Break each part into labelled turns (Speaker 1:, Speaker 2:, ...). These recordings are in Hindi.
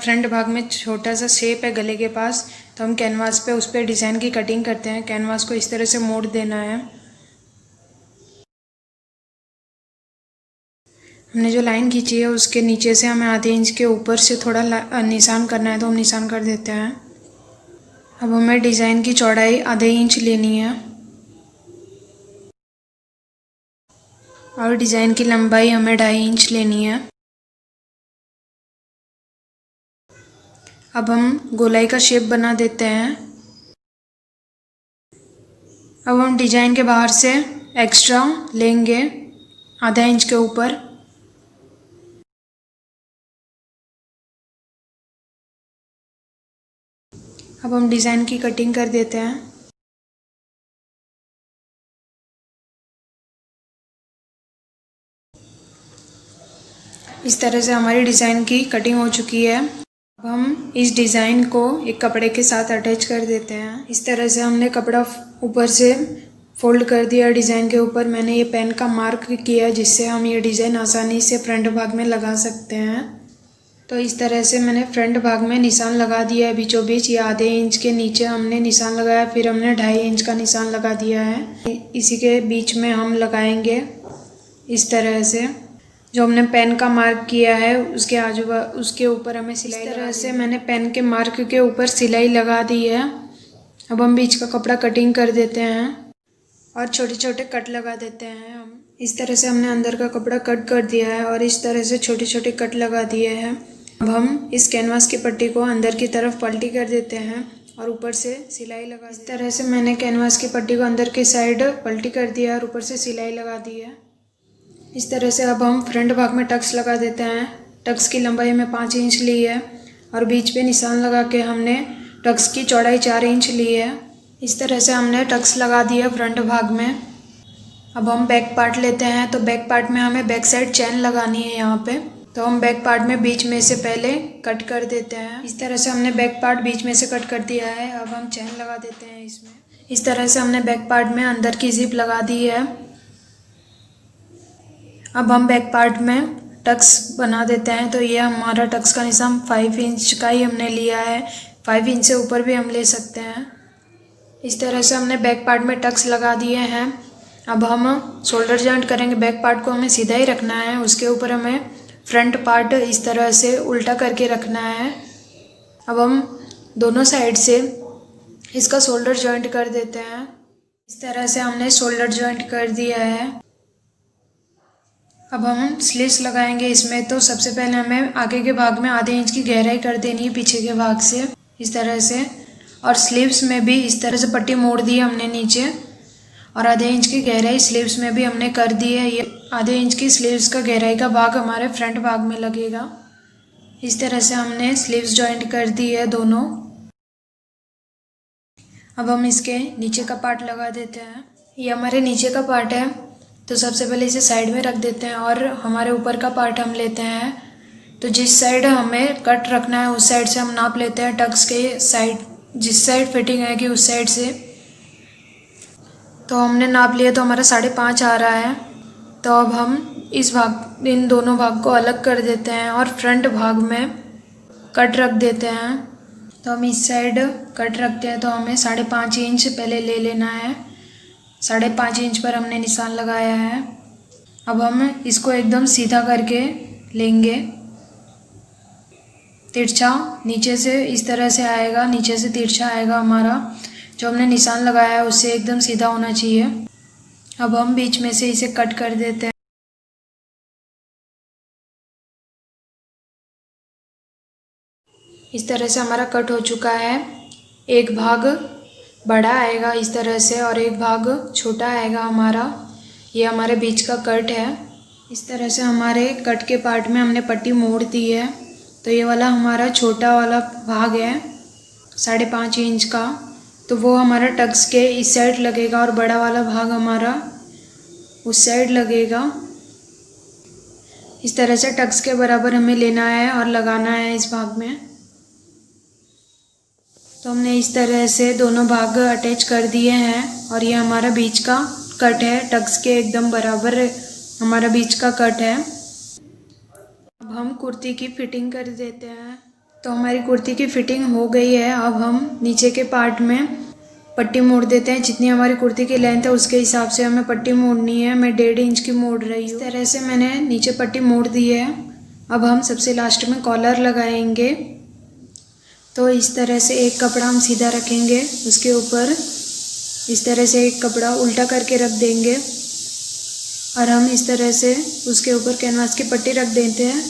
Speaker 1: फ्रंट भाग में छोटा सा शेप है गले के पास, तो हम कैनवास पे उस पर डिज़ाइन की कटिंग करते हैं। कैनवास को इस तरह से मोड़ देना है। हमने जो लाइन खींची है उसके नीचे से हमें आधे इंच के ऊपर से थोड़ा निशान करना है, तो हम निशान कर देते हैं। अब हमें डिज़ाइन की चौड़ाई आधे इंच लेनी है और डिज़ाइन की लंबाई हमें 2.5 इंच लेनी है। अब हम गोलाई का शेप बना देते हैं। अब हम डिज़ाइन के बाहर से एक्स्ट्रा लेंगे आधा इंच के ऊपर। अब हम डिज़ाइन की कटिंग कर देते हैं। इस तरह से हमारी डिज़ाइन की कटिंग हो चुकी है। अब हम इस डिज़ाइन को एक कपड़े के साथ अटैच कर देते हैं। इस तरह से हमने कपड़ा ऊपर से फोल्ड कर दिया। डिज़ाइन के ऊपर मैंने ये पेन का मार्क किया जिससे हम ये डिज़ाइन आसानी से फ्रंट भाग में लगा सकते हैं। तो इस तरह से मैंने फ्रंट भाग में निशान लगा दिया है बीचों बीच। ये आधे इंच के नीचे हमने निशान लगाया, फिर हमने 2.5 इंच का निशान लगा दिया है। इसी के बीच में हम लगाएंगे इस तरह से जो हमने पेन का मार्क किया है उसके ऊपर हमें सिलाई। इस तरह से मैंने पेन के मार्क के ऊपर सिलाई लगा दी है। अब हम बीच का कपड़ा कटिंग कर देते हैं और छोटे छोटे कट लगा देते हैं। हम इस तरह से हमने अंदर का कपड़ा कट कर दिया है और इस तरह से छोटे छोटे कट लगा दिए हैं। अब हम इस कैनवास की पट्टी को अंदर की तरफ पलटी कर देते हैं और ऊपर से सिलाई लगा। इस तरह से मैंने कैनवास की पट्टी को अंदर की साइड पलटी कर दिया और ऊपर से सिलाई लगा दी है। इस तरह से अब हम फ्रंट भाग में टक्स लगा देते हैं। टक्स की लंबाई में 5 इंच ली है और बीच पे निशान लगा के हमने टक्स की चौड़ाई 4 इंच ली है। इस तरह से हमने टक्स लगा दिया फ्रंट भाग में। अब हम बैक पार्ट लेते हैं। तो बैक पार्ट में हमें बैक साइड चैन लगानी है यहाँ पे। तो हम बैक पार्ट में बीच में से पहले कट कर देते हैं। इस तरह से हमने बैक पार्ट बीच में से कट कर दिया है। अब हम चैन लगा देते हैं इसमें। इस तरह से हमने बैक पार्ट में अंदर की जिप लगा दी है। अब हम बैक पार्ट में टक्स बना देते हैं। तो ये हमारा टक्स का निशान 5 इंच का ही हमने लिया है। 5 इंच से ऊपर भी हम ले सकते हैं। इस तरह से हमने बैक पार्ट में टक्स लगा दिए हैं। अब हम शोल्डर जॉइंट करेंगे। बैक पार्ट को हमें सीधा ही रखना है, उसके ऊपर हमें फ्रंट पार्ट इस तरह से उल्टा करके रखना है। अब हम दोनों साइड से इसका शोल्डर जॉइंट कर देते हैं। इस तरह से हमने शोल्डर जॉइंट कर दिया है। अब हम स्लीव्स लगाएंगे इसमें। तो सबसे पहले हमें आगे के भाग में आधे इंच की गहराई कर देनी है पीछे के भाग से इस तरह से। और स्लीव्स में भी इस तरह से पट्टी मोड़ दी है हमने नीचे और आधे इंच की गहराई स्लीव्स में भी हमने कर दी है। ये आधे इंच की स्लीव्स का गहराई का भाग हमारे फ्रंट भाग में लगेगा। इस तरह से हमने स्लीव्स जॉइंट कर दी है दोनों। अब हम इसके नीचे का पार्ट लगा देते हैं। ये हमारे नीचे का पार्ट है, तो सबसे पहले इसे साइड में रख देते हैं और हमारे ऊपर का पार्ट हम लेते हैं। तो जिस साइड हमें कट रखना है उस साइड से हम नाप लेते हैं टक्स के साइड, जिस साइड फिटिंग आएगी उस साइड से। तो हमने नाप लिया तो हमारा 5.5 आ रहा है। तो अब हम इन दोनों भाग को अलग कर देते हैं और फ्रंट भाग में कट रख देते हैं। तो हम इस साइड कट रखते हैं तो हमें 5.5 इंच पहले ले लेना है। 5.5 इंच पर हमने निशान लगाया है। अब हम इसको एकदम सीधा करके लेंगे। तिरछा नीचे से इस तरह से आएगा, नीचे से तिरछा आएगा हमारा। जो हमने निशान लगाया है उससे एकदम सीधा होना चाहिए। अब हम बीच में से इसे कट कर देते हैं। इस तरह से हमारा कट हो चुका है। एक भाग बड़ा आएगा इस तरह से और एक भाग छोटा आएगा हमारा। ये हमारे बीच का कट है। इस तरह से हमारे कट के पार्ट में हमने पट्टी मोड़ दी है। तो ये वाला हमारा छोटा वाला भाग है 5.5 इंच का, तो वो हमारा टक्स के इस साइड लगेगा और बड़ा वाला भाग हमारा उस साइड लगेगा। इस तरह से टक्स के बराबर हमें लेना है और लगाना है इस भाग में। तो हमने इस तरह से दोनों भाग अटैच कर दिए हैं और ये हमारा बीच का कट है। टक्स के एकदम बराबर हमारा बीच का कट है। अब हम कुर्ती की फिटिंग कर देते हैं। तो हमारी कुर्ती की फिटिंग हो गई है। अब हम नीचे के पार्ट में पट्टी मोड़ देते हैं। जितनी हमारी कुर्ती की लेंथ है उसके हिसाब से हमें पट्टी मोड़नी है। मैं 1.5 इंच की मोड़ रही हूँ। इस तरह से मैंने नीचे पट्टी मोड़ दी है। अब हम सबसे लास्ट में कॉलर लगाएंगे। तो इस तरह से एक कपड़ा हम सीधा रखेंगे, उसके ऊपर इस तरह से एक कपड़ा उल्टा करके रख देंगे और हम इस तरह से उसके ऊपर कैनवास की पट्टी रख देते हैं।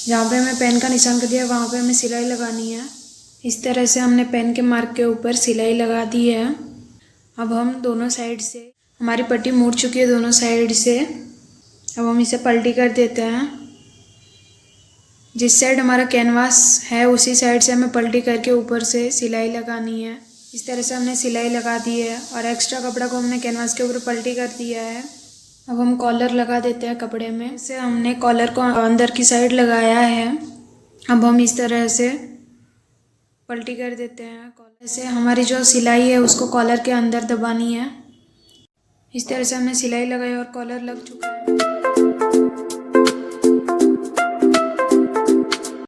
Speaker 1: जहाँ पे हमें पेन का निशान कर दिया वहाँ पे हमें सिलाई लगानी है। इस तरह से हमने पेन के मार्क के ऊपर सिलाई लगा दी है। अब हम दोनों साइड से, हमारी पट्टी मुड़ चुकी है दोनों साइड से। अब हम इसे पलटी कर देते हैं। जिस साइड हमारा कैनवास है उसी साइड से हमें पलटी करके ऊपर से सिलाई लगानी है। इस तरह से हमने सिलाई लगा दी है और एक्स्ट्रा कपड़ा को हमने कैनवास के ऊपर पलटी कर दिया है। अब हम कॉलर लगा देते हैं कपड़े में। इसे हमने कॉलर को अंदर की साइड लगाया है। अब हम इस तरह से पलटी कर देते हैं। कॉलर से हमारी जो सिलाई है उसको कॉलर के अंदर दबानी है। इस तरह से हमने सिलाई लगाई और कॉलर लग चुका है।